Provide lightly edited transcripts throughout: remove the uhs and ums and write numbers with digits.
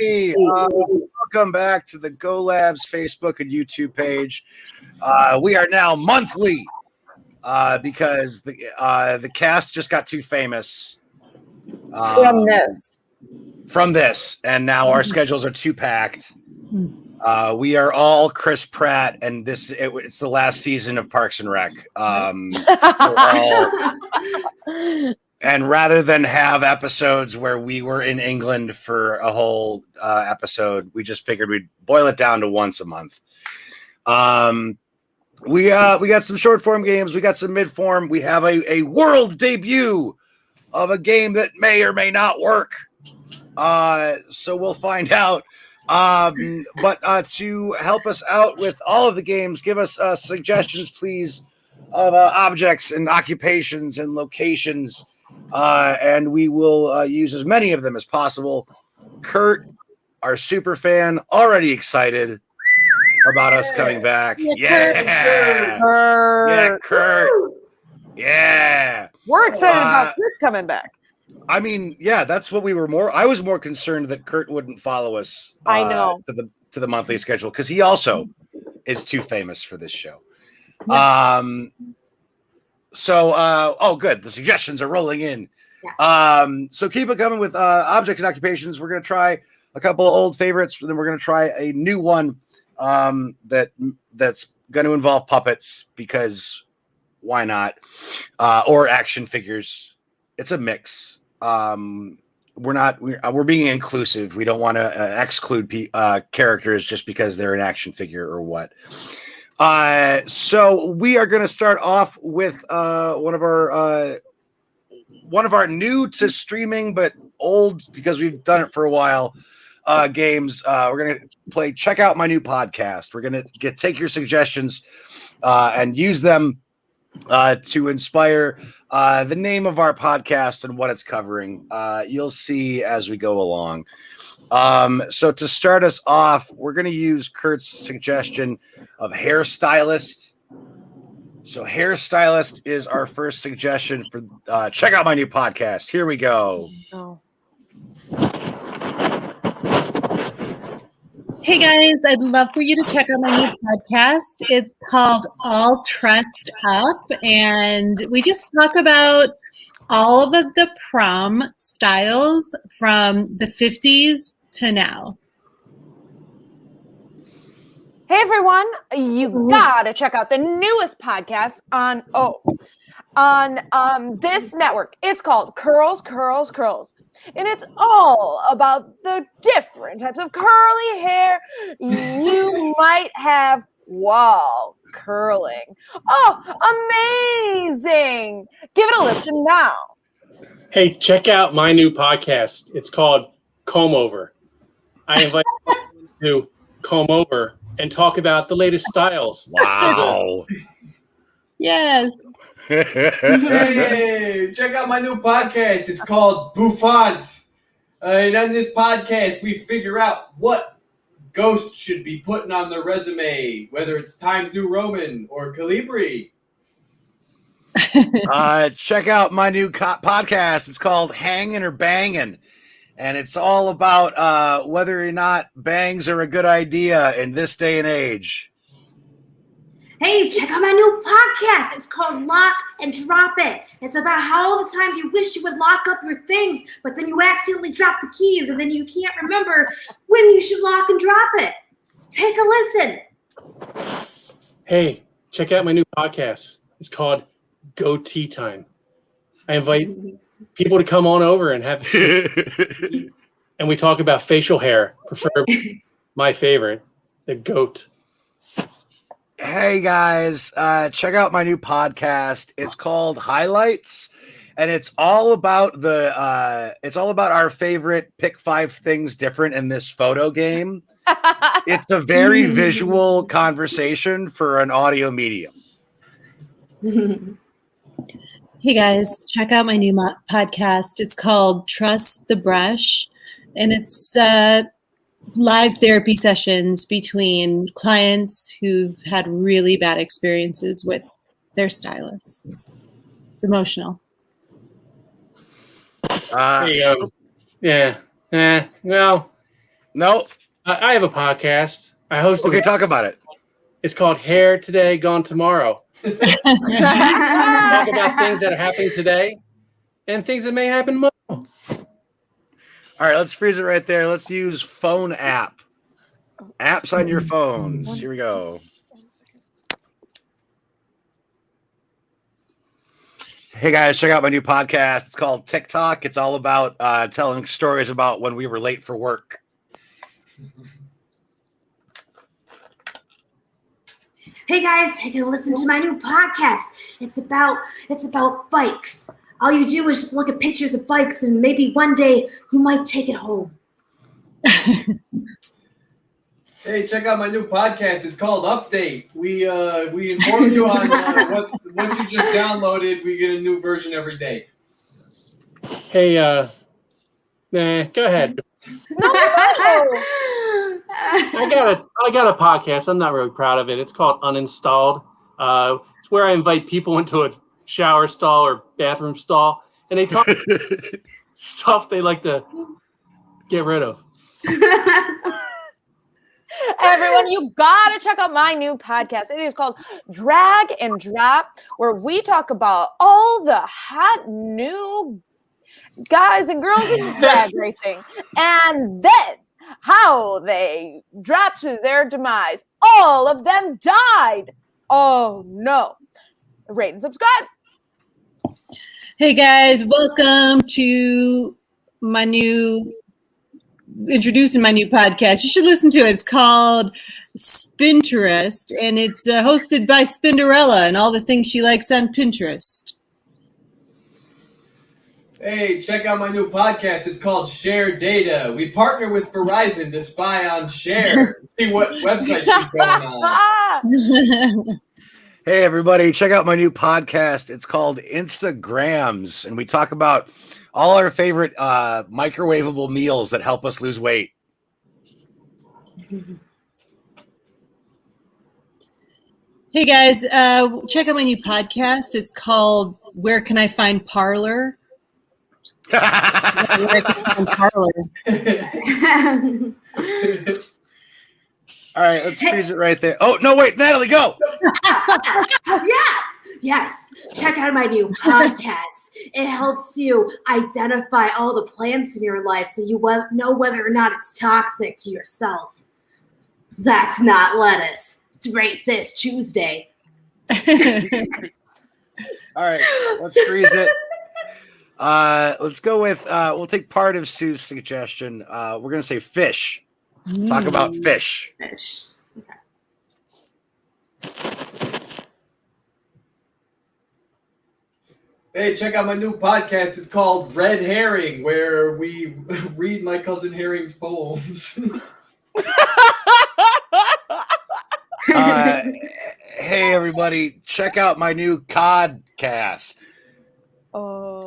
Hey, everybody. Welcome back to the Go Labs Facebook and YouTube page. We are now monthly because the cast just got too famous from this, and now our schedules are too packed. We are all Chris Pratt, and it's the last season of Parks and Rec. And rather than have episodes where we were in England for a whole episode, we just figured we'd boil it down to once a month. We got some short form games. We got some mid form. We have a world debut of a game that may or may not work. So we'll find out. But to help us out with all of the games, give us suggestions, please, of objects and occupations and locations. And we will use as many of them as possible. Kurt, our super fan, already excited about us coming back. Yeah, Kurt. Yeah, we're excited about Kurt coming back. I mean, yeah, that's what we were more. I was more concerned that Kurt wouldn't follow us. I know to the monthly schedule because he also is too famous for this show. Yes. So, good. The suggestions are rolling in. Yeah. So keep it coming with objects and occupations. We're going to try a couple of old favorites, and then we're going to try a new one that's going to involve puppets because why not? Or action figures. It's a mix. We're being inclusive. We don't want to exclude characters just because they're an action figure or what. So we are going to start off with one of our new to streaming but old because we've done it for a while games. We're going to play Check Out My New Podcast. We're going to take your suggestions and use them to inspire the name of our podcast and what it's covering. You'll see as we go along. So to start us off, we're going to use Kurt's suggestion of Hairstylist. So Hairstylist is our first suggestion for Check Out My New Podcast. Here we go. Oh. Hey guys, I'd love for you to check out my new podcast. It's called All Dressed Up, and we just talk about all of the prom styles from the 50s to now. Hey everyone, you gotta check out the newest podcast on this network. It's called Curls, Curls, Curls. And it's all about the different types of curly hair you might have while curling. Oh, amazing! Give it a listen now. Hey, check out my new podcast. It's called Comb Over. I invite you to comb over and talk about the latest styles. Wow. Yes. Hey, check out my new podcast. It's called Bouffant. And on this podcast, we figure out what ghosts should be putting on their resume, whether it's Times New Roman or Calibri. Check out my new podcast. It's called Hangin' or Bangin'. And it's all about whether or not bangs are a good idea in this day and age. Hey, check out my new podcast. It's called Lock and Drop It. It's about how all the times you wish you would lock up your things, but then you accidentally drop the keys, and then you can't remember when you should lock and drop it. Take a listen. Hey, check out my new podcast. It's called Go Tea Time. I invite people to come on over and have and we talk about facial hair, preferably my favorite, the goat. Hey guys, check out my new podcast. It's called Highlights, and it's all about our favorite pick 5 things different in this photo game. It's a very visual conversation for an audio medium. Hey guys, check out my new podcast. It's called Trust the Brush, and it's live therapy sessions between clients who've had really bad experiences with their stylists. It's emotional. There you go. Yeah. Well, No. I have a podcast. I host. Okay, talk about it. It's called Hair Today, Gone Tomorrow. Talk about things that are happening today and things that may happen tomorrow. All right, let's freeze it right there. Let's use phone app. Apps on your phones. Here we go. Hey guys, check out my new podcast. It's called TikTok. It's all about telling stories about when we were late for work. Hey guys, take a listen to my new podcast. It's about bikes. All you do is just look at pictures of bikes, and maybe one day you might take it home. Hey, check out my new podcast. It's called Update. We inform you on what you just downloaded. We get a new version every day. Hey, go ahead. No. I got a podcast. I'm not really proud of it. It's called Uninstalled. It's where I invite people into a shower stall or bathroom stall, and they talk stuff they like to get rid of. Everyone, you gotta check out my new podcast. It is called Drag and Drop, where we talk about all the hot new guys and girls in drag racing, and then how they dropped to their demise. All of them died. Oh no. Rate and subscribe. Hey guys, welcome to introducing my new podcast. You should listen to it. It's called Spinterest, and it's hosted by Spinderella and all the things she likes on Pinterest. Hey, check out my new podcast. It's called Share Data. We partner with Verizon to spy on Cher and see what website she's going on. Hey everybody, check out my new podcast. It's called Instagrams, and we talk about all our favorite microwavable meals that help us lose weight. Hey guys, check out my new podcast. It's called Where Can I Find Parlor? Where can I find Parlor? All right, let's freeze it right there. Oh, no, wait, Natalie, go. Yes. Check out my new podcast. It helps you identify all the plants in your life so you know whether or not it's toxic to yourself. That's not lettuce. Rate this Tuesday. All right, let's freeze it. Let's go with, we'll take part of Sue's suggestion. We're going to say fish. Talk about fish. Fish. Okay. Hey, check out my new podcast. It's called Red Herring, where we read my cousin Herring's poems. Hey, everybody, check out my new Codcast. Oh.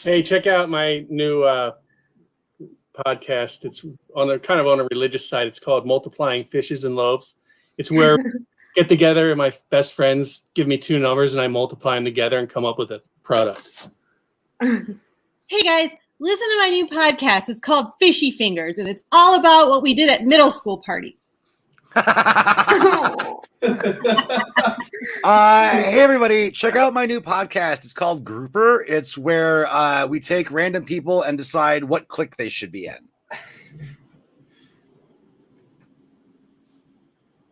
Hey, check out my new podcast. It's on a religious side. It's called Multiplying Fishes and Loaves. It's where get together and my best friends give me 2 numbers and I multiply them together and come up with a product. Hey guys, listen to my new podcast. It's called Fishy Fingers, and it's all about what we did at middle school parties. Hey everybody, check out my new podcast. It's called Grouper. It's where we take random people and decide what clique they should be in.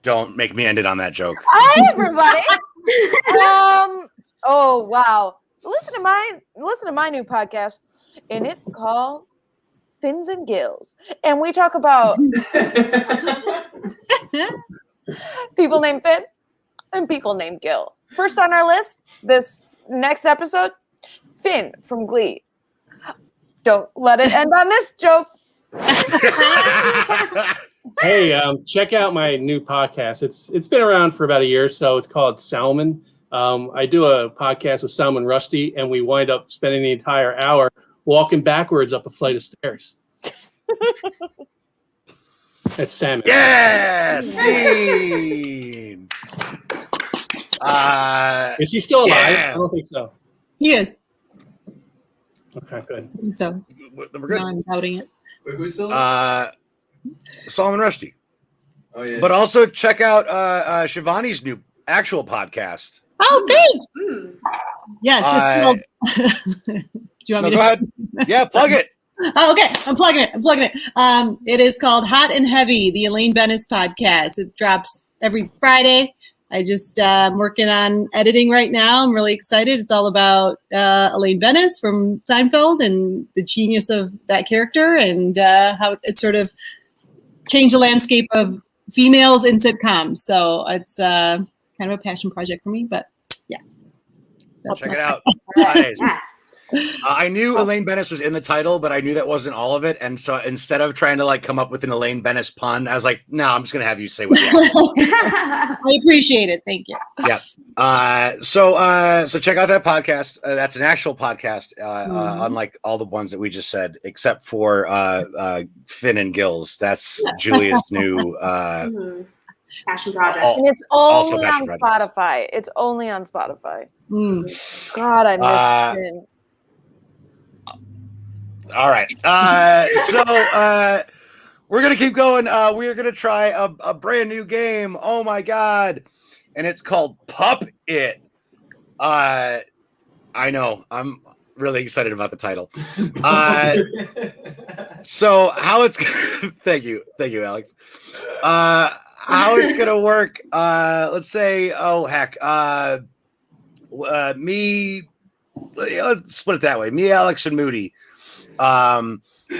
Don't make me end it on that joke. Hi everybody. Oh wow. Listen to my new podcast. and it's called Fins and Gills. And we talk about people named Finn and people named Gil. First on our list, this next episode, Finn from Glee. Don't let it end on this joke. Hey, check out my new podcast. It's been around for about a year, so it's called Salmon. I do a podcast with Salmon Rusty, and we wind up spending the entire hour walking backwards up a flight of stairs. That's Salmon. Yeah, scene. Is he still alive? Yeah. I don't think so. He is. Okay, good. I think so. We're No, good. I'm doubting it. Wait, who's still? Solomon Rushdie. Oh yeah. But also check out Shivani's new actual podcast. Oh, thanks. Hmm. Yes, it's called. Do you want No, me to go ahead. Yeah, plug it. Oh, okay. I'm plugging it. It is called Hot and Heavy, the Elaine Bennis podcast. It drops every Friday. I just working on editing right now. I'm really excited. It's all about Elaine Bennis from Seinfeld and the genius of that character and how it sort of changed the landscape of females in sitcoms. So it's kind of a passion project for me, but yeah. Check it out. Fridays. Yes. I knew Elaine Bennis was in the title, but I knew that wasn't all of it. And so instead of trying to like come up with an Elaine Bennis pun, I was like, no, I'm just gonna have you say what you want. I appreciate it. Thank you. Yeah. So check out that podcast. That's an actual podcast, unlike all the ones that we just said, except for Finn and Gills. That's Julia's new. Passion project. And it's Also only Passion on Project. Spotify. It's only on Spotify. Mm. God, I miss Finn. All right. So we're gonna keep going. We're gonna try a brand new game. Oh my god! And it's called Pup It. I know. I'm really excited about the title. So how it's thank you, Alex. How it's gonna work? Let's say, me. Let's split it that way. Me, Alex, and Moody. I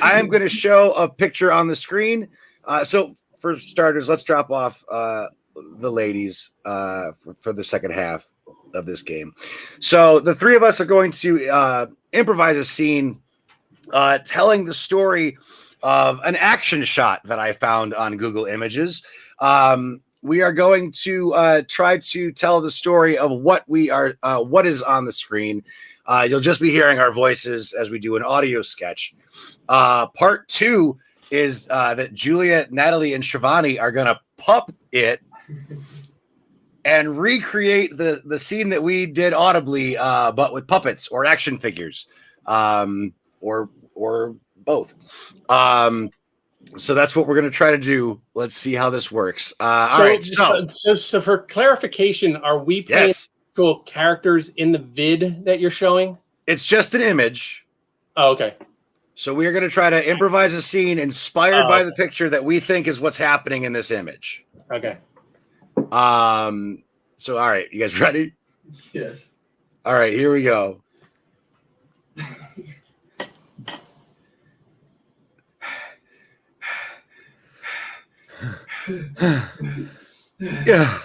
am going to show a picture on the screen. So for starters, let's drop off the ladies for the second half of this game. So the three of us are going to improvise a scene telling the story of an action shot that I found on Google Images. We are going to try to tell the story of what is on the screen. You'll just be hearing our voices as we do an audio sketch. Part two is that Julia, Natalie, and Shivani are going to pup it and recreate the scene that we did audibly, but with puppets or action figures, or both. So that's what we're going to try to do. Let's see how this works. All right. So for clarification, are we playing actual characters in the vid that you're showing? It's just an image. Oh, okay. So we are going to try to improvise a scene inspired by the picture that we think is what's happening in this image. Okay. So, all right. You guys ready? Yes. All right. Here we go. Yeah.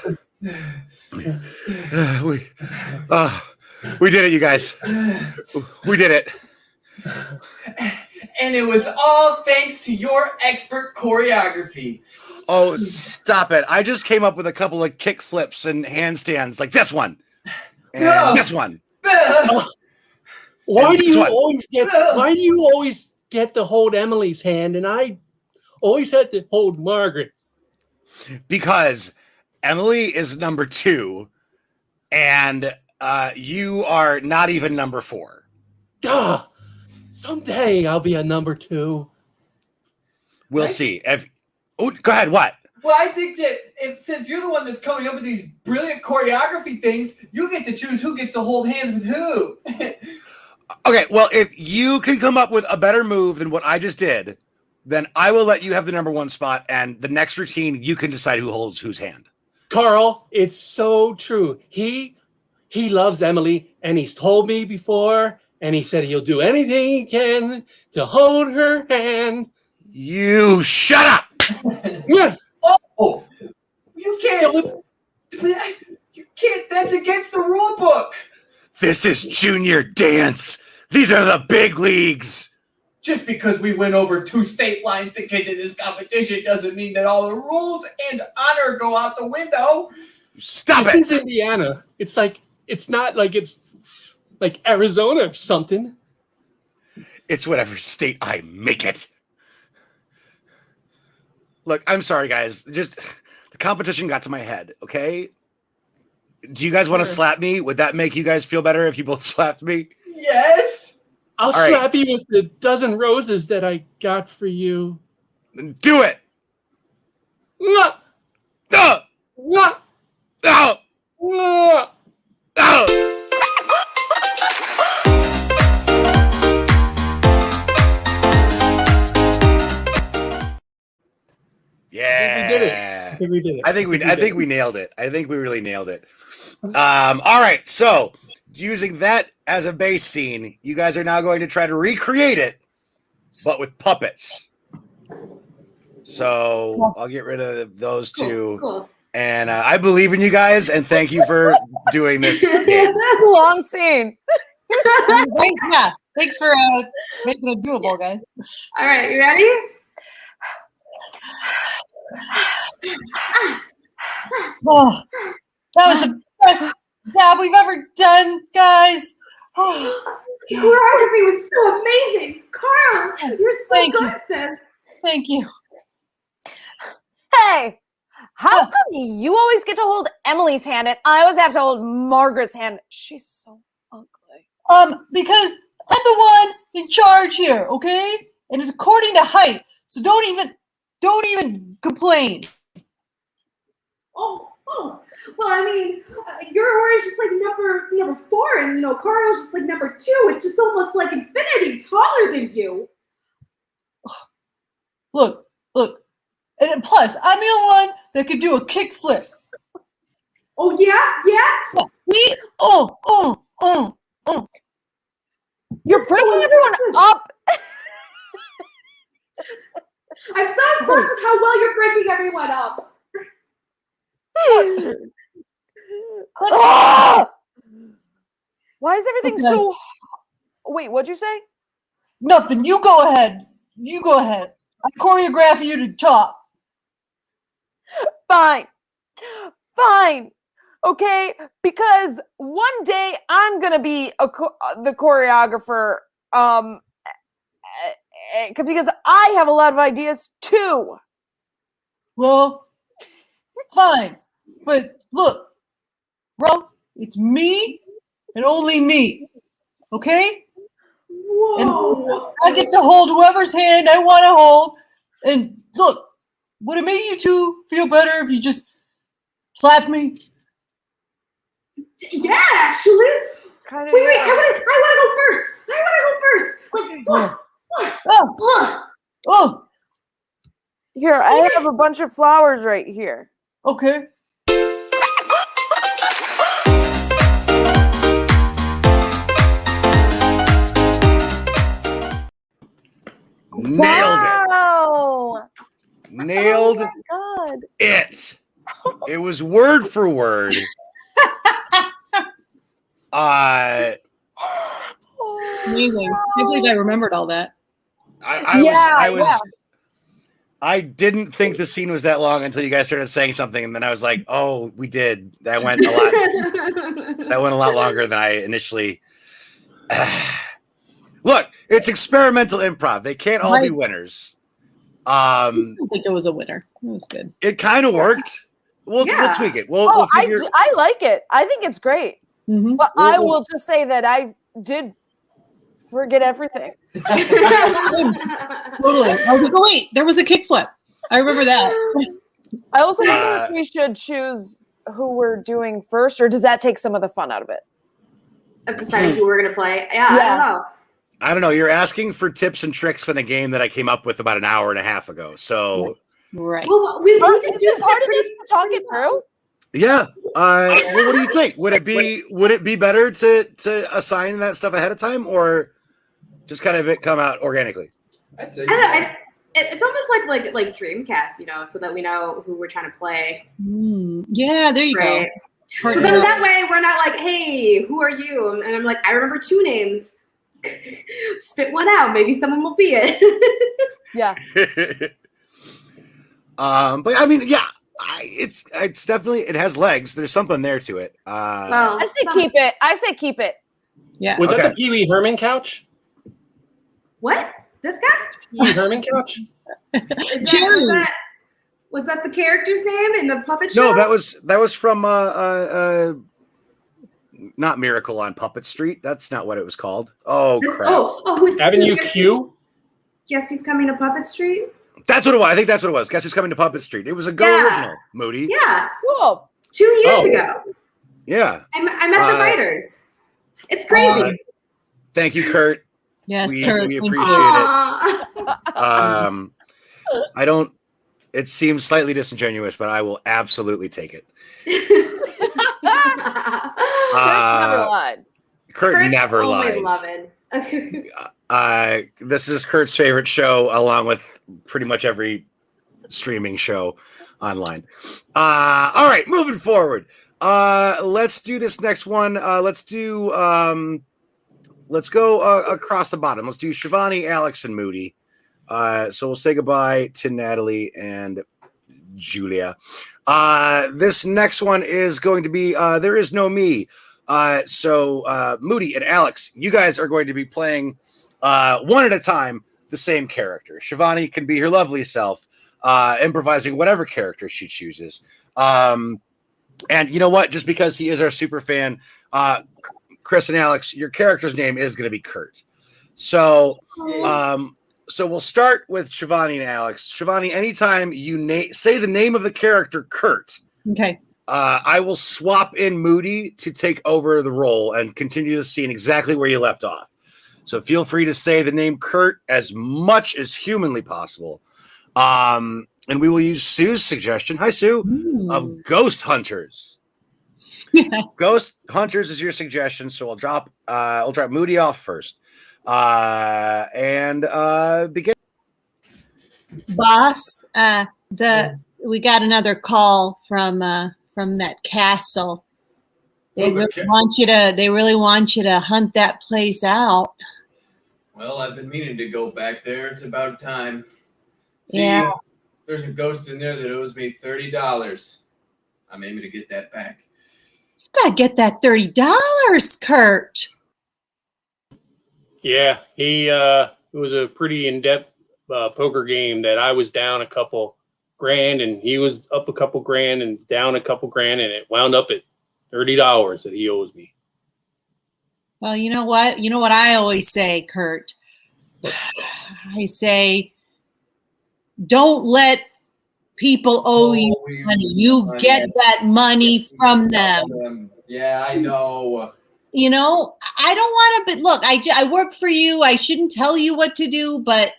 We did it, you guys. We did it. And it was all thanks to your expert choreography. Oh, stop it. I just came up with a couple of kick flips and handstands like this one. And this one. Why do you always get to hold Emily's hand and I always had to hold Margaret's? Because Emily is number 2 and you are not even number 4. Duh. Someday I'll be a number 2. We'll see. Go ahead. What? Well, I think that since you're the one that's coming up with these brilliant choreography things, you get to choose who gets to hold hands with who. Okay, well, if you can come up with a better move than what I just did, then I will let you have the number 1 spot, and the next routine, you can decide who holds whose hand. Carl, it's so true. He loves Emily, and he's told me before, and he said he'll do anything he can to hold her hand. You shut up! Yeah. Oh, you can't. You can't. That's against the rule book. This is junior dance. These are the big leagues. Just because we went over 2 state lines to get to this competition doesn't mean that all the rules and honor go out the window. Stop This it! is Indiana. It's not like it's like Arizona or something. It's whatever state I make it. Look, I'm sorry, guys. Just the competition got to my head, okay? Do you guys want to slap me? Would that make you guys feel better if you both slapped me? Yes. I'll All right. slap you with the dozen roses that I got for you. Do it! Mwah! No! Mwah! No! Mwah! No! Yeah. I think we did it. I think we nailed it. I think we really nailed it. All right, so using that as a base scene, you guys are now going to try to recreate it, but with puppets. So I'll get rid of those two. Cool. And I believe in you guys, and thank you for doing this game. Long scene. Yeah. Thanks for making it doable, guys. All right, you ready? Oh, that was the best job we've ever done, guys. Oh, Choreography was so amazing. Carl, you're so Thank good you. at this. thank you. Hey, how come you always get to hold Emily's hand and I always have to hold Margaret's hand? She's so ugly. Because I'm the one in charge here, okay? And it's according to height. So don't even complain. Oh. Well, I mean, your is just like number 4, and Carl's just like number 2. It's just almost like infinity taller than you. Look. And plus, I'm the only one that could do a kick flip. Oh yeah. Me? Oh. You're breaking everyone up. I'm so impressed with how well you're breaking everyone up. Ah! Why is everything Because- so? Wait, what'd you say? Nothing. You go ahead. I choreograph you to talk. Fine. Okay, because one day I'm gonna be the choreographer. Because I have a lot of ideas too. Well, fine. But look, bro, it's me and only me. Okay? Whoa. And I get to hold whoever's hand I want to hold. And look, would it make you two feel better if you just slapped me? Yeah, actually. Kind of. Wait, I want to go first. Like, what? Oh, Here, I have a bunch of flowers right here. okay. Nailed Wow. it. Nailed God. it. It was word for word. Amazing. I can't believe I remembered all that. I didn't think the scene was that long until you guys started saying something, and then I was like, "Oh, we did." That went a lot longer than I initially. Look, it's experimental improv. They can't all be winners. I don't think it was a winner. It was good. It kind of worked. We'll tweak it. We'll figure. I like it. I think it's great. Mm-hmm. But I will just say that I did forget everything. Totally. I was like, oh wait, there was a kickflip. I remember that. I also wonder if we should choose who we're doing first, or does that take some of the fun out of it? I'm deciding who we're gonna play. Yeah, I don't know. I don't know. You're asking for tips and tricks in a game that I came up with about an hour and a half ago. So Right. Well, we need to Is do this part of this to talk it through? Yeah. Well, what do you think? Would it be better to assign that stuff ahead of time, or just kind of it come out organically? I'd say. I don't know. It's almost like Dreamcast, so that we know who we're trying to play. Yeah, there you Right. go. So then that way we're not like, hey, who are you? And I'm like, I remember 2 names. Spit one out. Maybe someone will be it. Yeah. But I mean, yeah, it's definitely, it has legs. There's something there to it. Well, I say keep it. I say keep it. Yeah. Was Okay. that the Pee Wee Herman couch? What? This guy? Pee Wee Herman couch? Was that the character's name in the puppet show? No, that was from not Miracle on Puppet Street. That's not what it was called. Oh crap! Who's Avenue Q? Guess who's coming to Puppet Street? That's what it was. I think that's what it was. Guess who's coming to Puppet Street? It was a Go original, Moody. Yeah, Cool. 2 years ago. Yeah. I met the writers. It's crazy. Thank you, Kurt. Yes, we Kurt. appreciate it. it. I don't. It seems slightly disingenuous, but I will absolutely take it. Kurt never lies. This is Kurt's favorite show, along with pretty much every streaming show online. All right, moving forward. Let's do this next one. Let's go across the bottom. Let's do Shivani, Alex, and Moody. So we'll say goodbye to Natalie and Julia. This next one is going to be There Is No Me. So Moody and Alex, you guys are going to be playing one at a time the same character. Shivani can be her lovely self, improvising whatever character she chooses. And you know what? Just because he is our super fan, Chris and Alex, your character's name is going to be Kurt. So so we'll start with Shivani and Alex. Shivani, anytime you say the name of the character Kurt, Okay. I will swap in Moody to take over the role and continue the scene exactly where you left off. So feel free to say the name Kurt as much as humanly possible. And we will use Sue's suggestion. Hi, Sue. Of Ghost Hunters. Ghost Hunters is your suggestion, so I'll drop Moody off first. And begin. Boss, we got another call from that castle. They really want you to hunt that place out. Well, I've been meaning to go back there. It's about time. See, Yeah. There's a ghost in there that owes me $30. I'm aiming to get that back. You gotta get that $30, Kurt. Yeah, it was a pretty in-depth poker game that I was down a couple grand and he was up a couple grand and down a couple grand, and it wound up at $30 that he owes me. Well, you know what? You know what I always say, Kurt? I say, don't let people owe you money. You get that money from them. Yeah, I know. You know, I don't want to, but look, I work for you. I shouldn't tell you what to do, but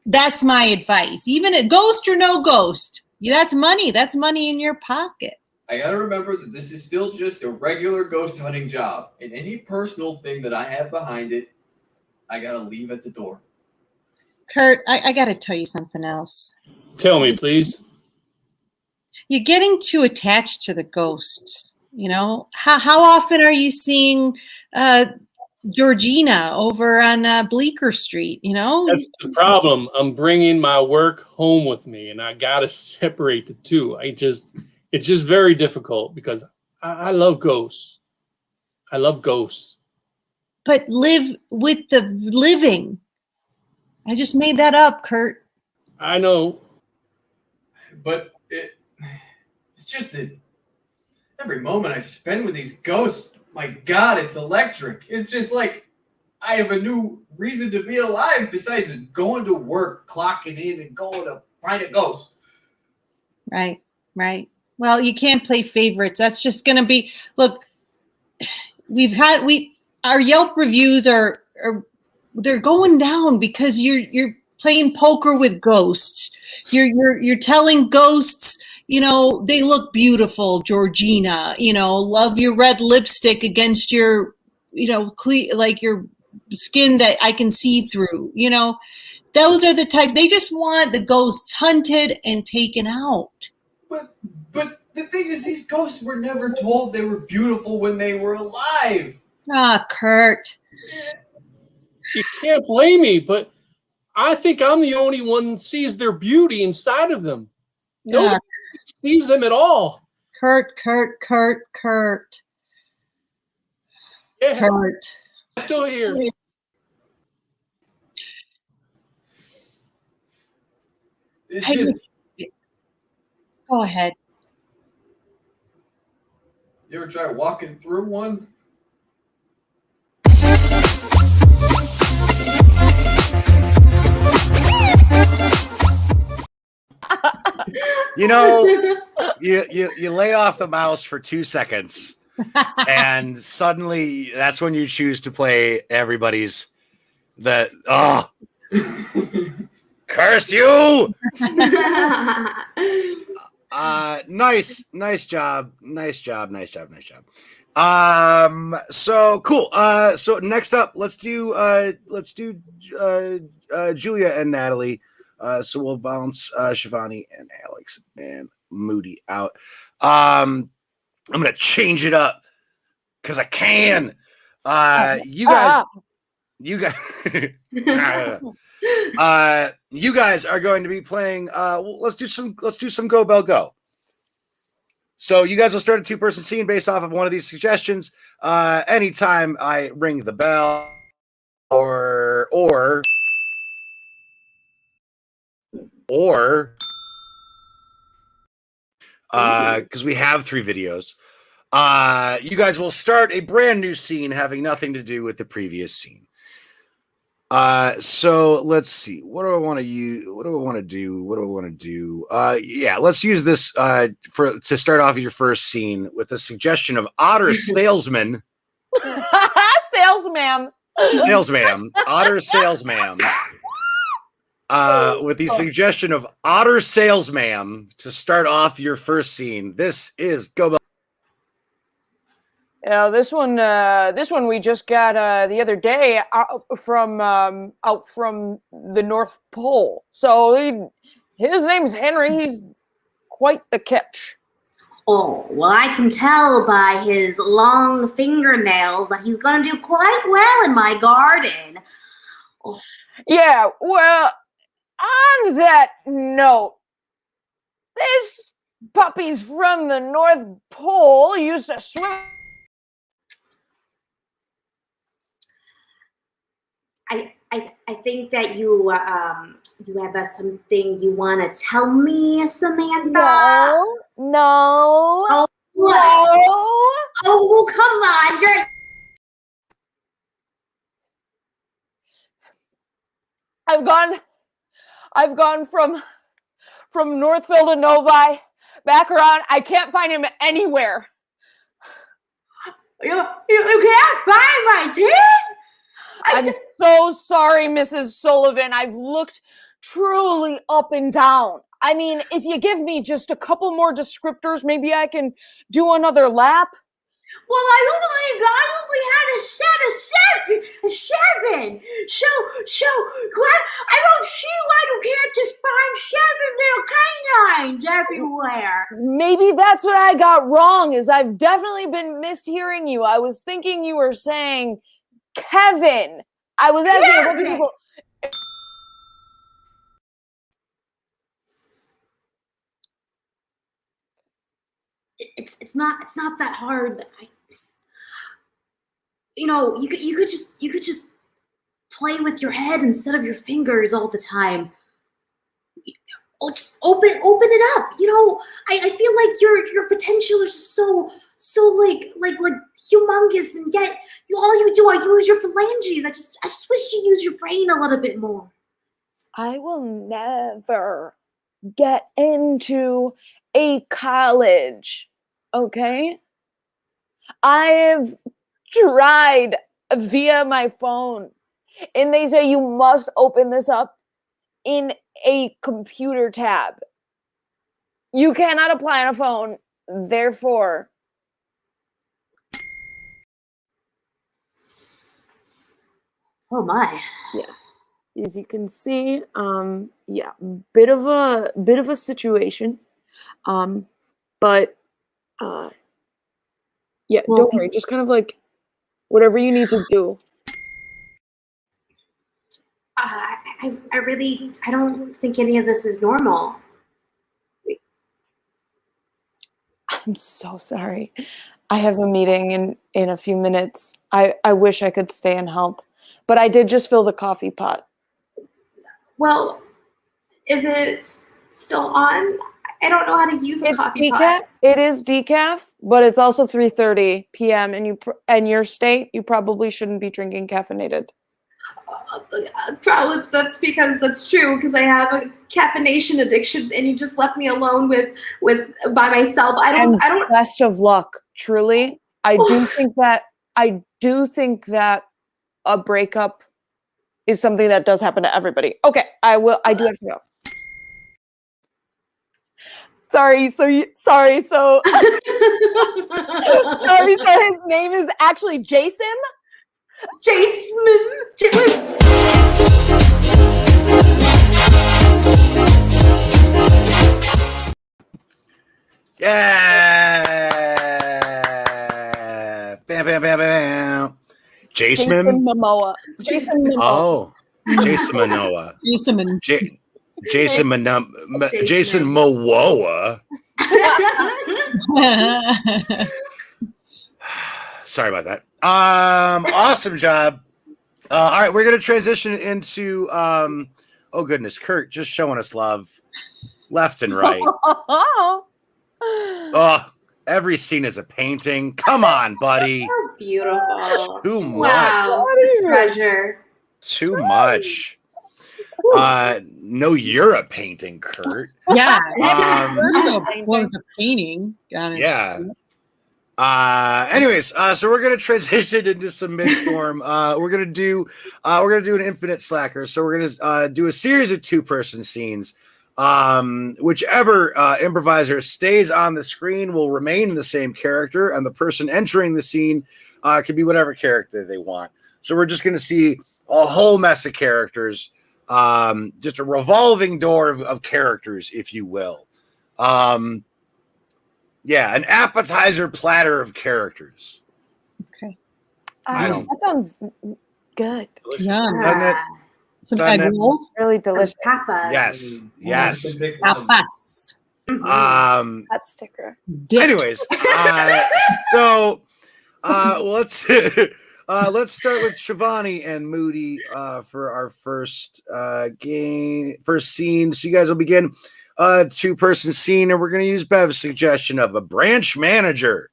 that's my advice. Even a ghost or no ghost, that's money. That's money in your pocket. I gotta remember that this is still just a regular ghost hunting job, and any personal thing that I have behind it, I gotta leave at the door. Kurt, I got to tell you something else. Tell me, please. You're getting too attached to the ghosts. You know, how often are you seeing Georgina over on Bleecker Street? You know, That's the problem. I'm bringing my work home with me, and I gotta separate the two. It's just very difficult because I love ghosts. I love ghosts. But live with the living. I just made that up, Kurt. I know. But it's just that every moment I spend with these ghosts, my God, it's electric. It's just like I have a new reason to be alive besides going to work, clocking in, and going to find a ghost. Right. Well, you can't play favorites. That's just going to be, look, our Yelp reviews are they're going down because you're playing poker with ghosts. You're telling ghosts, you know, they look beautiful, Georgina. You know, love your red lipstick against your, you know, like your skin that I can see through. You know, those are the type. They just want the ghosts hunted and taken out. But the thing is, these ghosts were never told they were beautiful when they were alive. Ah, Kurt. You can't blame me, but I think I'm the only one who sees their beauty inside of them. Nobody sees them at all. Kurt. Yeah, Kurt. I'm still here. It's Hey, just, go ahead. you ever try walking through one? You know, you lay off the mouse for 2 seconds, and suddenly that's when you choose to play everybody's curse you. Nice job. So cool. So next up, let's do Julia and Natalie. So we'll bounce Shivani and Alex and Moody out. I'm gonna change it up because I can. You guys, you guys are going to be playing. Let's do some Go Bell Go. So you guys will start a 2-person scene based off of one of these suggestions. Anytime I ring the bell, or because we have 3 videos, you guys will start a brand new scene having nothing to do with the previous scene. So let's see. What do I want to use? What do I want to do? Yeah, let's use this to start off your first scene with a suggestion of Otter Salesman. Salesmam. Otter Salesmam. With the suggestion of Otter Salesmam to start off your first scene. This is Go Bell. Yeah, this one we just got the other day out from the North Pole. So his name's Henry. He's quite the catch. Oh, well, I can tell by his long fingernails that he's going to do quite well in my garden. Oh. Yeah, well, on that note, this puppy's from the North Pole used to swim. I think that you have something you want to tell me, Samantha. No. Oh, what? No. Oh, come on! I've gone from Northville to Novi, back around. I can't find him anywhere. You can't find my kids? I'm so sorry, Mrs. Sullivan. I've looked truly up and down. I mean, if you give me just a couple more descriptors, maybe I can do another lap. Well, I only had a seven. So, I don't see why you can't just find 7 little canines everywhere. Maybe that's what I got wrong, is I've definitely been mishearing you. I was thinking you were saying Kevin. I was asking a bunch of people. It's not that hard. You could just play with your head instead of your fingers all the time. Oh, just open it up. I feel like your potential is so like humongous, and yet all you do is use your phalanges. I just wish you use your brain a little bit more. I will never get into a college, okay? I've tried via my phone, and they say you must open this up in a computer tab. You cannot apply on a phone. Therefore, Oh my. as you can see, yeah, bit of a situation, but yeah, Well, don't worry, just kind of like whatever you need to do. I really, I don't think any of this is normal. I'm so sorry. I have a meeting in a few minutes. I wish I could stay and help, but I did just fill the coffee pot. Well, is it still on? I don't know how to use a It's coffee decaf. pot. It is decaf, but it's also 3:30 p.m. and your state, you probably shouldn't be drinking caffeinated. Probably that's because that's true because I have a caffeination addiction and you just left me alone with by myself. I don't Best of luck, truly. I do think that a breakup is something that does happen to everybody. Okay, I do have to go. Sorry, so sorry, so his name is actually Jason? Jason. Yeah. Bam, bam, bam, bam. Jason Jason? Momoa. Jason Momoa. Oh, Jason Manoa. Jason Momoa. Sorry about that. Awesome job. All right, we're gonna transition into oh goodness, Kurt just showing us love left and right. Oh, every scene is a painting. Come on, buddy. So beautiful. Too much. Wow. Treasure. Too much. No, you're a painting, Kurt. Yeah. Well, the painting. Got it. Yeah. Anyways, so we're gonna transition into some mid-form. We're gonna do an infinite slacker. So we're gonna do a series of 2-person scenes. Whichever improviser stays on the screen will remain the same character, and the person entering the scene can be whatever character they want. So we're just gonna see a whole mess of characters, just a revolving door of characters, if you will. Yeah, an appetizer platter of characters. Okay. That sounds good. Yeah. Doesn't it? Some Done egg it. rolls. Really delicious. Tapas. Yes. Tapas. That sticker. Dip. Anyways, so let's start with Shivani and Moody for our first scene. So you guys will begin a 2-person scene, and we're going to use Bev's suggestion of a branch manager.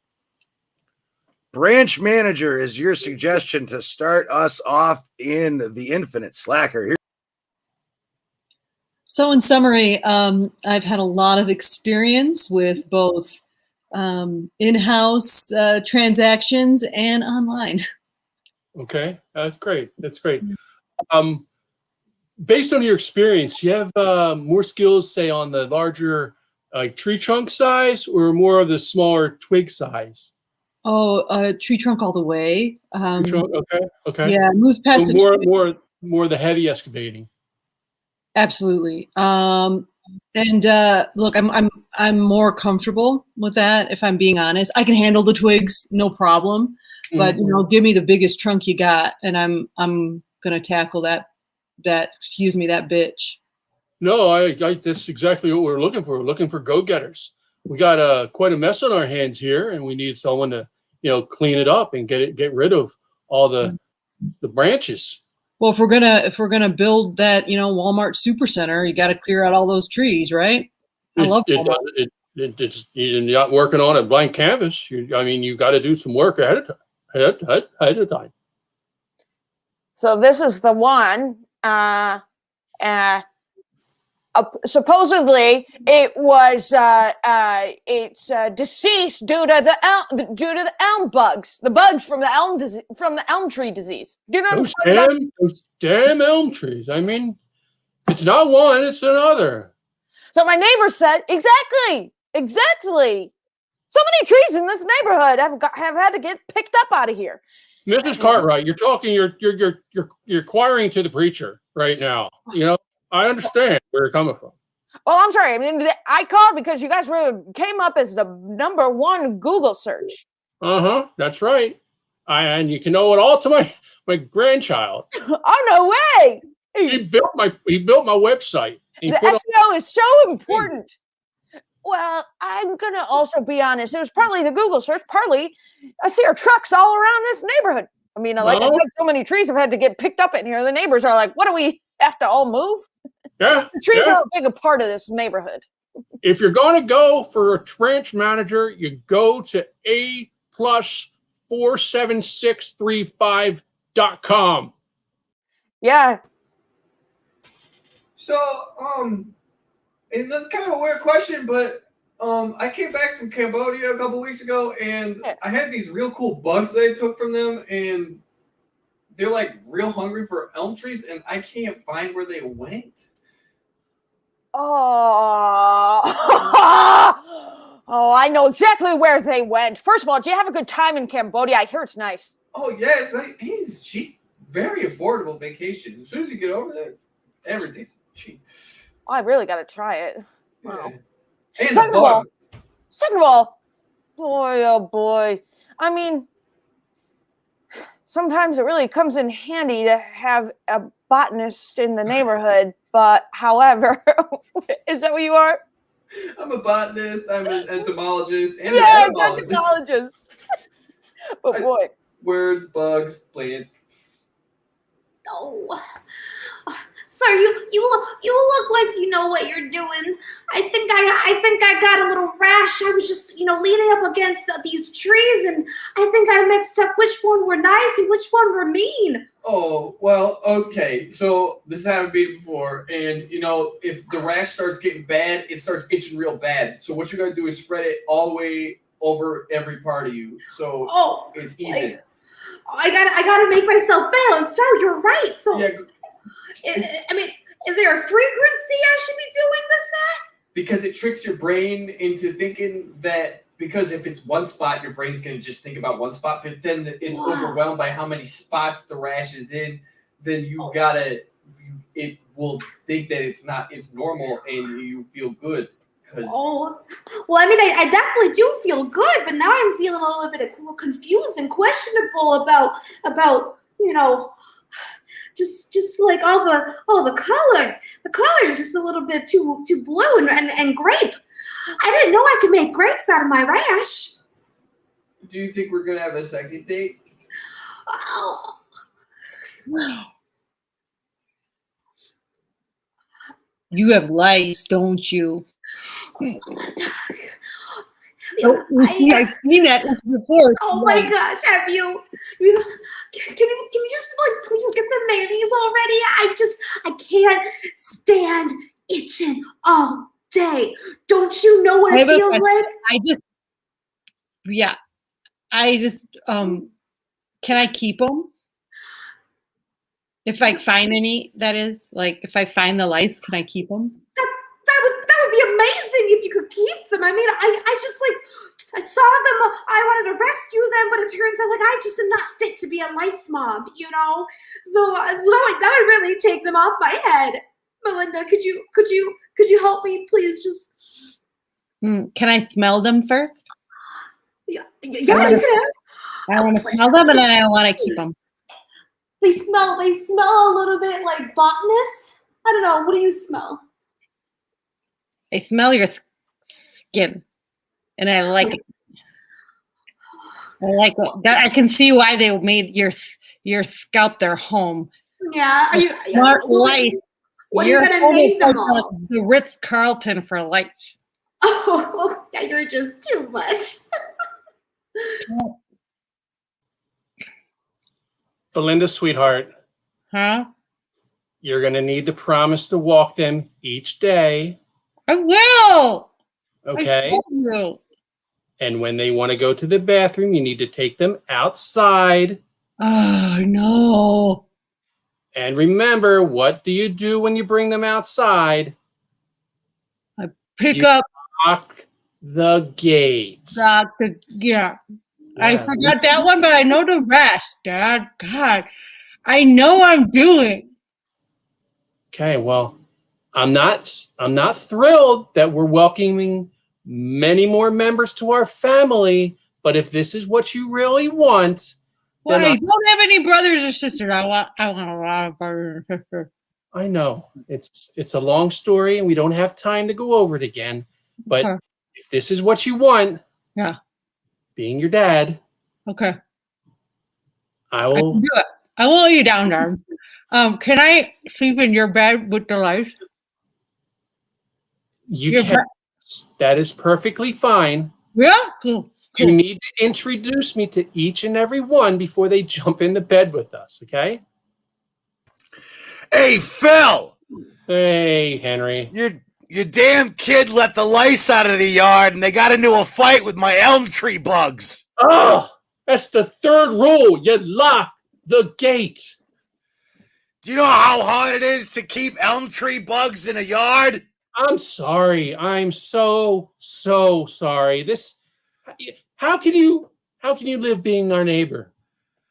Branch manager is your suggestion to start us off in the infinite slacker. So in summary, I've had a lot of experience with both in-house transactions and online. Okay, that's great. That's great. Based on your experience, you have more skills, say, on the larger tree trunk size or more of the smaller twig size? Oh, tree trunk all the way. Tree trunk, okay. Yeah, move past So the more the heavy excavating. Absolutely. And look, I'm more comfortable with that. If I'm being honest, I can handle the twigs, no problem. But give me the biggest trunk you got, and I'm gonna tackle that bitch. No, I that's exactly what we're looking for. We're looking for go-getters. We got quite a mess on our hands here, and we need someone to clean it up and get rid of all the branches. Well, if we're gonna build that Walmart supercenter, you got to clear out all those trees, right? I love Walmart. You're not working on a blank canvas. You got to do some work ahead of time. So this is the one. Supposedly, it was it's deceased due to the elm bugs, the bugs from the elm tree disease. Do you know what I'm talking about? Those damn elm trees. It's not one, it's another. So my neighbor said, exactly. So many trees in this neighborhood have had to get picked up out of here. Mrs. Cartwright, you're choiring to the preacher right now. You know, I understand where you're coming from. Well, I'm sorry. I mean, I called because you guys came up as the #1 Google search. That's right. And you can owe it all to my grandchild. Oh, no way. He built my website. The SEO is so important. Well, I'm going to also be honest. It was partly the Google search, partly I see our trucks all around this neighborhood. I mean, like I said, so many trees have had to get picked up in here. The neighbors are like, what do we have to all move? Yeah. The trees are a big part of this neighborhood. If you're going to go for a branch manager, you go to A+47635.com. Yeah. So, and that's kind of a weird question, but I came back from Cambodia a couple weeks ago, and I had these real cool bugs that I took from them, and they're like real hungry for elm trees, and I can't find where they went. Oh, I know exactly where they went. First of all, did you have a good time in Cambodia? I hear it's nice. Oh, yeah, it's nice. It's cheap. Very affordable vacation. As soon as you get over there, everything's cheap. Oh, I really got to try it. Wow. Yeah. Second of all, boy, oh boy. I mean, sometimes it really comes in handy to have a botanist in the neighborhood, but however, is that what you are? I'm a botanist, I'm an entomologist, and yes, an etymologist. entomologist. But boy. Words, bugs, plants. Oh. Sir, you look like you know what you're doing. I think I got a little rash. I was just, leaning up against these trees, and I think I mixed up which one were nice and which one were mean. Oh, well, okay. So this happened to me before, and if the rash starts getting bad, it starts itching real bad. So what you're gonna do is spread it all the way over every part of you, so it's even. I gotta make myself balanced out. You're right. So. Yeah. I mean, is there a frequency I should be doing this at? Because it tricks your brain into thinking that because if it's one spot, your brain's going to just think about one spot, but then it's overwhelmed by how many spots the rash is in, then it will think that it's normal and you feel good. Well, I mean, I definitely do feel good, but now I'm feeling a little bit confused and questionable about just like all the color. The color is just a little bit too blue and grape. I didn't know I could make grapes out of my rash. Do you think we're gonna have a second date? Oh. You have lice, don't you? I've seen that before. Oh my gosh, have you? Can you just please get the mayonnaise already? I can't stand itching all day. Don't you know what it feels like? Can I keep them? If I find any, that is, like if I find the lice, can I keep them? That would be amazing if you could keep them. I mean, I saw them. I wanted to rescue them, but it turns out I just am not fit to be a lice mom, So that would really take them off my head. Melinda, could you help me, please? Just can I smell them first? Yeah, you can. I want to smell them, and then I want to keep them. They smell a little bit like botanists. I don't know. What do you smell? I smell your skin, and I like it. I like it. I can see why they made your scalp their home. Yeah. Are you smart lice? What are you gonna name them all? The Ritz-Carlton for life. Oh, yeah, you're just too much. Belinda, sweetheart. Huh? You're going to need to promise to walk them each day. I will. Okay. I told you. And when they want to go to the bathroom, you need to take them outside. Oh, no. And remember, what do you do when you bring them outside? Pick You up lock the gate. yeah. I Yeah. forgot that one, but I know the rest, Dad. God, I know I'm doing. Okay, well, I'm not thrilled that we're welcoming many more members to our family, but if this is what you really want, Well, then I don't have any brothers or sisters. I want a lot of brothers and sisters. I know it's a long story and we don't have time to go over it again. But Okay. if this is what you want, Yeah. being your dad, Okay. I I will. can do it. I will lay you down, Darn. Can I sleep in your bed with the lights? You Your can. That is perfectly fine. Yeah? Cool. You need to introduce me to each and every one before they jump into bed with us. Okay? Hey, Phil! Hey, Henry. Your damn kid let the lice out of the yard and they got into a fight with my elm tree bugs. Oh, that's the third rule. You lock the gate. Do you know how hard it is to keep elm tree bugs in a yard? I'm sorry. I'm so sorry. How can you live being our neighbor?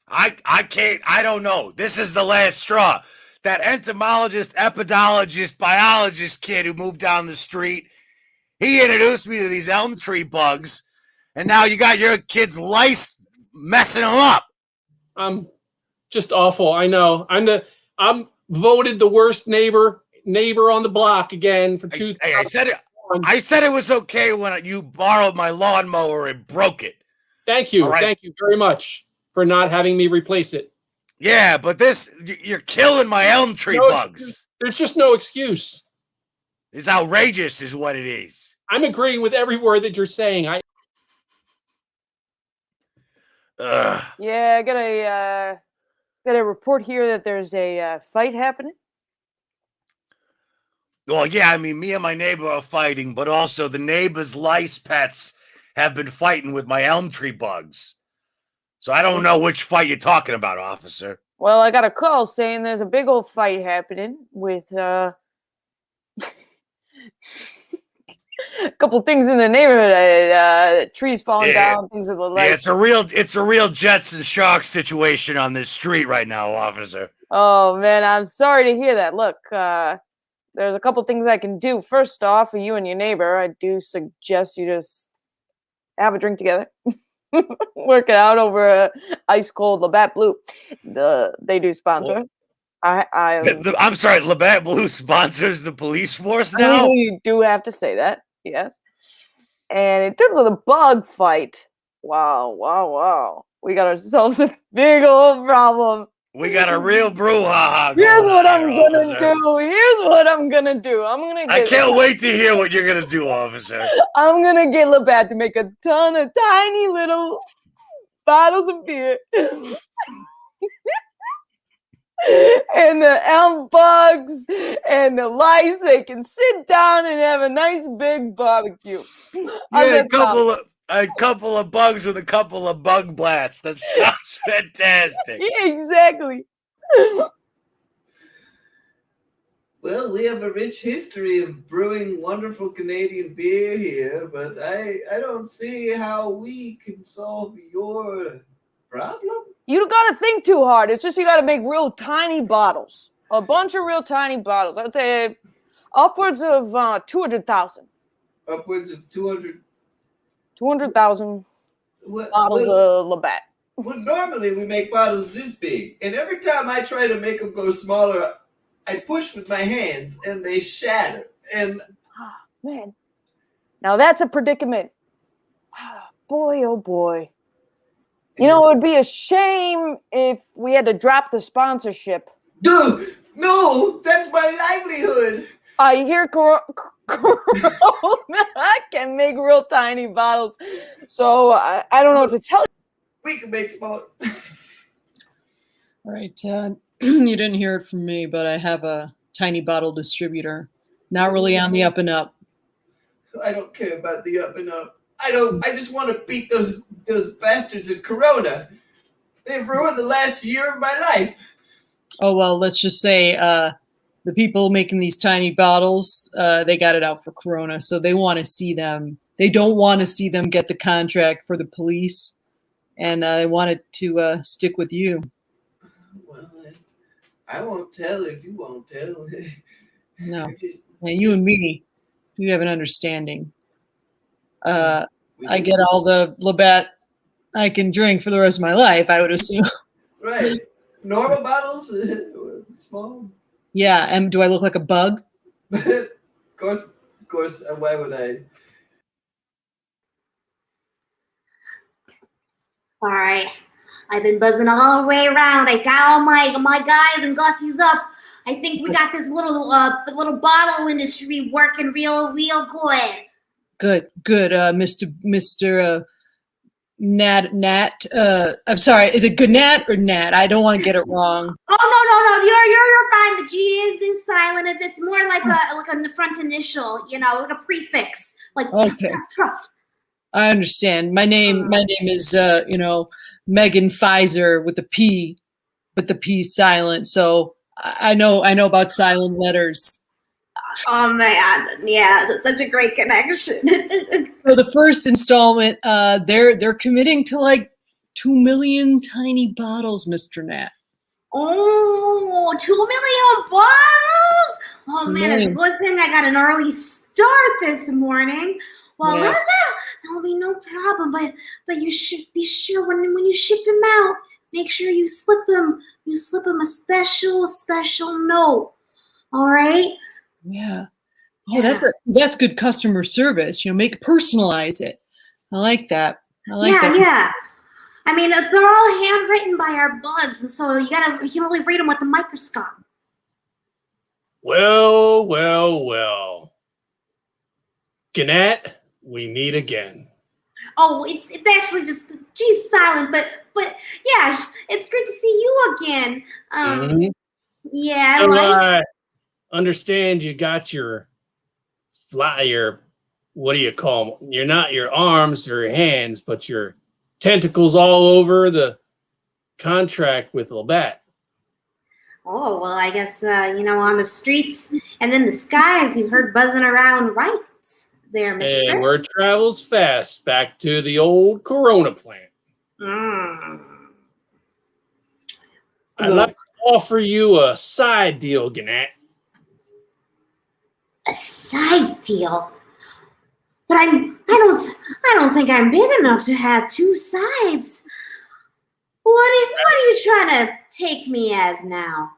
I can't, I don't know. This is the last straw. That entomologist, epidologist, biologist kid who moved down the street, he introduced me to these elm tree bugs, and now you got your kid's lice messing them up. I'm just awful. I know. I'm voted the worst neighbor on the block again for 2000. Hey, I said it was okay when you borrowed my lawnmower and broke it. Thank you. All right. Thank you very much for not having me replace it. Yeah, but you're killing my elm tree bugs. There's just no excuse. It's outrageous is what it is. I'm agreeing with every word that you're saying. Yeah, I got a report here that there's a fight happening. Well, yeah, I mean, me and my neighbor are fighting, but also the neighbor's lice pets have been fighting with my elm tree bugs. So I don't know which fight you're talking about, officer. Well, I got a call saying there's a big old fight happening with a couple things in the neighborhood. Trees falling down, things of the like. Yeah, it's a real Jets and Sharks situation on this street right now, officer. Oh man, I'm sorry to hear that. Look, there's a couple things I can do. First off, for you and your neighbor, I do suggest you just have a drink together. Work it out over a ice cold Labatt Blue. They do sponsor. I'm sorry, Labatt Blue sponsors the police force now? You do have to say that, yes. And in terms of the bug fight, wow. We got ourselves a big old problem. We got a real brouhaha. Here's what I'm gonna do. I can't wait to hear what you're gonna do, officer. I'm gonna get Labatt to make a ton of tiny little bottles of beer. And the elm bugs and the lice, they can sit down and have a nice big barbecue. Yeah, a couple of bugs with a couple of bug blats. That sounds fantastic. Yeah, exactly. Well, we have a rich history of brewing wonderful Canadian beer here, but I don't see how we can solve your problem. You gotta think too hard. It's just you gotta make real tiny bottles. A bunch of real tiny bottles. I'd say upwards of 200,000. Upwards of 200,000 bottles of Labatt. Well, normally we make bottles this big, and every time I try to make them go smaller, I push with my hands, and they shatter. And man, now that's a predicament. Boy, oh boy. You know, it would be a shame if we had to drop the sponsorship. Dude, no, that's my livelihood. I hear Corona can make real tiny bottles, so I don't know what to tell you. We can make smaller. All right. You didn't hear it from me, but I have a tiny bottle distributor. Not really on the up and up. I don't care about the up and up. I just want to beat those bastards at Corona. They've ruined the last year of my life. Oh, well, let's just say the people making these tiny bottles, they got it out for Corona, so they want to see them. They don't want to see them get the contract for the police, and they wanted to stick with you. Well, I won't tell if you won't tell. No, and you and me, we have an understanding. I get all the Labatt I can drink for the rest of my life, I would assume. Right. Normal bottles? Small? Yeah, and do I look like a bug? Of course. Why would I? All right. I've been buzzing all the way around. I got all my guys and Gussies up. I think we got this little bottle industry working real good. Good, Mr. Nat. I'm sorry. Is it good Nat or Nat? I don't want to get it wrong. Oh no. You're fine. The G is silent. It's more like a front initial, like a prefix. Like Okay. Tough. I understand. My name is Megan Pfizer with the P, but the P silent. So I know about silent letters. Oh man, yeah, that's such a great connection. So the first installment, they're committing to like 2 million tiny bottles, Mr. Nat. Oh, 2 million bottles! Oh man, it's a good thing I got an early start this morning. Well, Yeah. that'll be no problem. But you should be sure when you ship them out, make sure you slip them a special note. All right. Yeah. Oh, that's good customer service. Personalize it. I like that. Yeah. I mean, they're all handwritten by our buds, and so you can only read them with a microscope. Well. Gannett, we meet again. Oh, it's actually just G's silent, but yeah, it's good to see you again. Yeah. So I understand you got your what do you call them? You're not your arms or your hands, but your tentacles all over the contract with Labatt. Oh, well, I guess, on the streets and in the skies, you've heard buzzing around right there, mister. And word travels fast back to the old Corona plant. I'd like to offer you a side deal, Gannett. A side deal? But I don't think I'm big enough to have two sides. What are you trying to take me as now?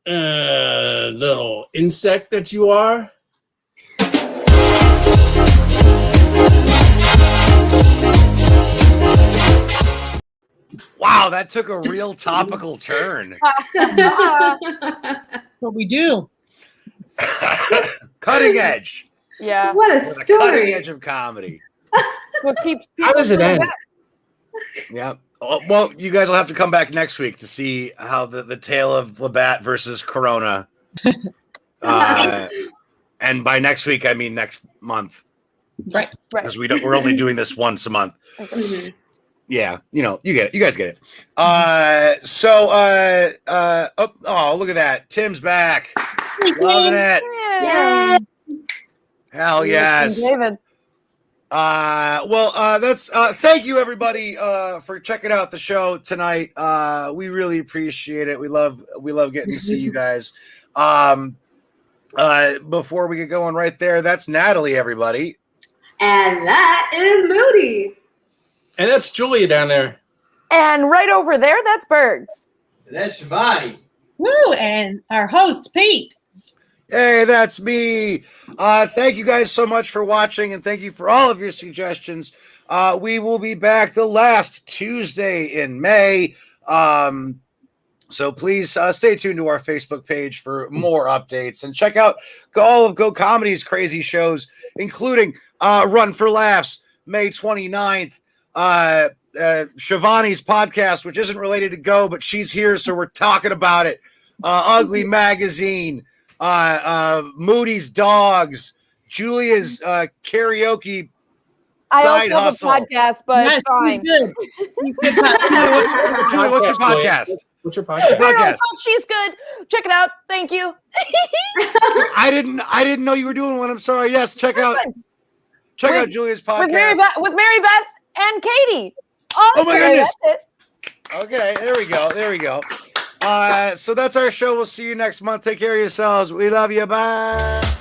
Little insect that you are. Wow, that took a real topical turn. What we do. Cutting edge. Yeah. What a The cutting story. edge of comedy. What keeps How does it end? Yeah. Oh, well, you guys will have to come back next week to see how the tale of Labatt versus Corona. And by next week, I mean next month. Right. Because we're only doing this once a month. Mhm. Yeah, you get it. You guys get it. Look at that. Tim's back. Loving it. Yeah. Hell yes. David. That's thank you everybody for checking out the show tonight. We really appreciate it. We love getting to see you guys. Before we get going right there, that's Natalie, everybody. And that is Moody. And that's Julia down there. And right over there, that's Bergs. That's Shivani. Woo! And our host, Pete. Hey, that's me. Thank you guys so much for watching, and thank you for all of your suggestions. We will be back the last Tuesday in May. So please stay tuned to our Facebook page for more updates, and check out all of Go Comedy's crazy shows, including Run for Laughs, May 29th. Shivani's podcast, which isn't related to Go, but she's here, so we're talking about it. Ugly Magazine, Moody's Dogs, Julia's karaoke side hustle. Podcast, but Yes, fine. he's good. He's good. Julia, what's your podcast? What's your podcast? No, Podcast. it's called She's Good. Check it out. Thank you. I didn't know you were doing one. I'm sorry. Yes, check out Julia's podcast. With Mary Beth and Katie. Oh my goodness. That's it. Okay, there we go. So that's our show. We'll see you next month. Take care of yourselves. We love you. Bye.